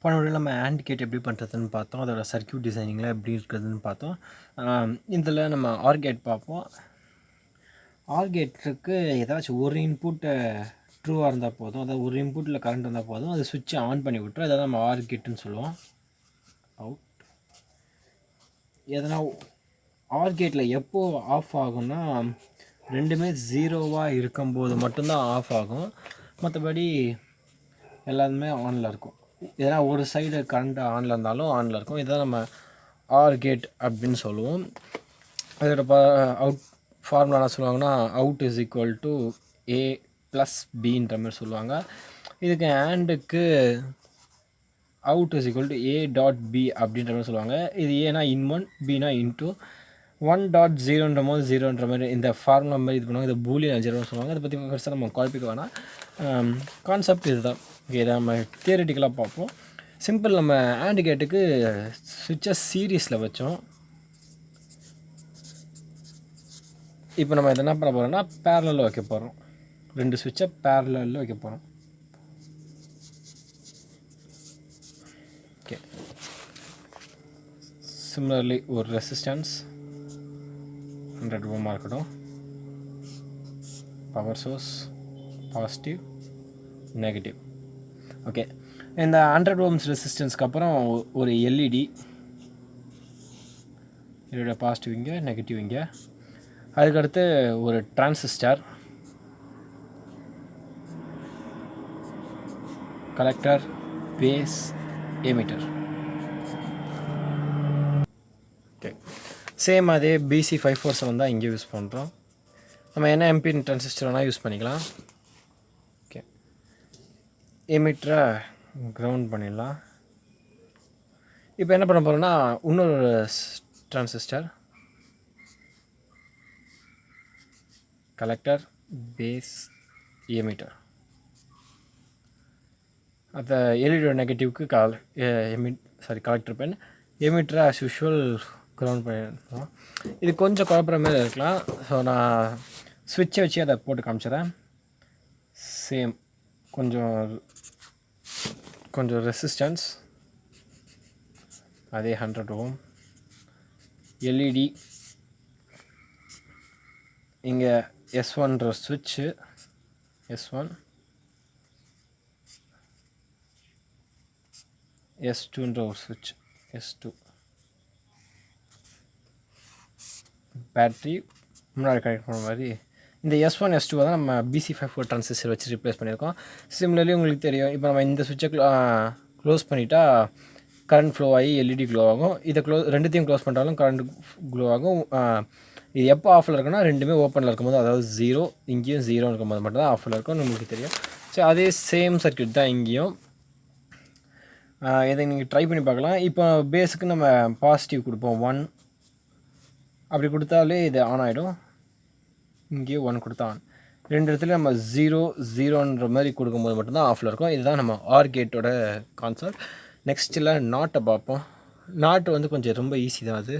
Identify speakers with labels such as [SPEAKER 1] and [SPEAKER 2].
[SPEAKER 1] போன வீடியோவில் நம்ம AND கேட் எப்படி பண்ணுறதுன்னு பார்த்தோம். அதோட சர்க்யூட் டிசைனிங்லாம் எப்படி இருக்குதுன்னு பார்த்தோம். இதில் நம்ம OR கேட் பார்ப்போம். OR கேட்டுக்கு ஏதாச்சும் ஒரு இன்புட்டு ட்ரூவாக இருந்தால் போதும், அதாவது ஒரு இன்புட்டில் கரண்ட் இருந்தால் போதும், அது சுவிட்சை ஆன் பண்ணி விட்டுரும். அதாவது நம்ம OR கேட்டுன்னு சொல்லுவோம். அவுட் எதனா OR கேட்டில் எப்போ ஆஃப் ஆகும்னா ரெண்டுமே ஜீரோவாக இருக்கும்போது மட்டும்தான் ஆஃப் ஆகும். மற்றபடி எல்லாருமே ஆனில் இருக்கும். எதனா ஒரு சைடு கரண்ட் ஆனில் இருந்தாலும் ஆனில் இருக்கும். இதுதான் நம்ம OR கேட் அப்படின்னு சொல்லுவோம். அதோட அவுட் ஃபார்முலா என்ன சொல்லுவாங்கன்னா, out is equal to A plus பின்ற மாதிரி சொல்லுவாங்க. இதுக்கு ANDக்கு out is equal to A dot B அப்படின்ற மாதிரி சொல்லுவாங்க. இது ஏன்னா இன்1, பினா இன்டூ 1.0ன்ற போது ஜீரோன்ற மாதிரி இந்த ஃபார்முலா மாதிரி இது பண்ணுவாங்க. இது பூலியன் அல்ஜிப்ரான்னு சொல்லுவாங்க. அதை பற்றி பெருசாக நம்ம குழப்பிக்க வேணாம். கான்செப்ட் இதுதான். இதை நம்ம தியரிட்டிக்கலாக பார்ப்போம். சிம்பிள். நம்ம AND கேட்டுக்கு சுவிட்சை சீரீஸில் வச்சோம். இப்போ நம்ம இதை என்ன பண்ண போகிறோம்னா பேரலில் வைக்க போகிறோம். ரெண்டு சுவிட்சை பேரலில் வைக்க போகிறோம். ஓகே. சிமிலர்லி ஒரு ரெசிஸ்டன்ஸ் 100 ஓமாக இருக்கட்டும். Power source positive negative. Okay. இந்த 100 ஓம்ஸ் ரெசிஸ்டன்ஸ்க்கு அப்புறம் ஒரு எல்இடி, இதோட பாசிட்டிவ் இங்கே, நெகட்டிவ் இங்கே. அதுக்கடுத்து ஒரு transistor, collector, base, emitter. Okay. Same அதே BC547 தான் இங்கே யூஸ் பண்ணுறோம். நம்ம என்ன எம்பின் டிரான்சிஸ்டர் வேணால் யூஸ் பண்ணிக்கலாம். ஓகே. எமிட்டரை கிரவுண்ட் பண்ணிடலாம். இப்போ என்ன பண்ண போகிறோம்னா இன்னொரு டிரான்சிஸ்டர், கலெக்டர், பேஸ், எமிட்டர். அந்த எல்இடியோட நெகட்டிவ்க்கு கலெக்டர் பென், எமிட்டரை ஆஸ் யூஷுவல் கிரவுண்ட் பண்ணிடுறோம். இது கொஞ்சம் குழப்புற மாதிரி இருக்கலாம். ஸோ நான் ஸ்விட்சை வச்சு அதை போட்டு காமிச்சிடறேன். சேம் கொஞ்சம் ரெசிஸ்டன்ஸ், அதே 100 ஓம், எல்இடி, இங்கே S1ன்ற ஸ்விட்சு, S1, S2ன்ற ஒரு ஸ்விட்ச், S2, பேட்ரி முன்னாடி கனெக்ட் பண்ண மாதிரி. இந்த S1 S2 தான் நம்ம BC54 டிரான்சிஸ்டர் வச்சு ரிப்ளேஸ் பண்ணியிருக்கோம். சிமிலர்லி உங்களுக்கு தெரியும், இப்போ நம்ம இந்த சுவிட்சை க்ளோஸ் பண்ணிட்டா கரண்ட் ஃப்ளோ ஆகி எல்இடி க்ளோ ஆகும். இதை ரெண்டுத்தையும் க்ளோஸ் பண்ணிட்டாலும் கரண்ட் க்ளோ ஆகும். இது எப்போ ஆஃபில் இருக்குன்னா ரெண்டுமே ஓப்பனில் இருக்கும்போது, அதாவது ஜீரோ இங்கேயும் ஜீரோ இருக்கும்போது மட்டும் தான் ஆஃபில் இருக்கும், நம்மளுக்கு தெரியும். ஸோ அதே சேம் சர்க்யூட் தான் இங்கேயும். இதை நீங்கள் ட்ரை பண்ணி பார்க்கலாம். இப்போ பேஸுக்கு நம்ம பாசிட்டிவ் கொடுப்போம், 1 அப்படி கொடுத்தாலே இது ஆன் ஆகிடும். இங்கேயும் 1 கொடுத்தா ஆன். ரெண்டு இடத்துல நம்ம 0 மாதிரி கொடுக்கும்போது மட்டும்தான் ஆஃபில் இருக்கும். இதுதான் நம்ம OR கேட்டோட கான்செப்ட். நெக்ஸ்ட்டில் நாட்டை பார்ப்போம். நாட்டு வந்து கொஞ்சம் ரொம்ப ஈஸி தான். அது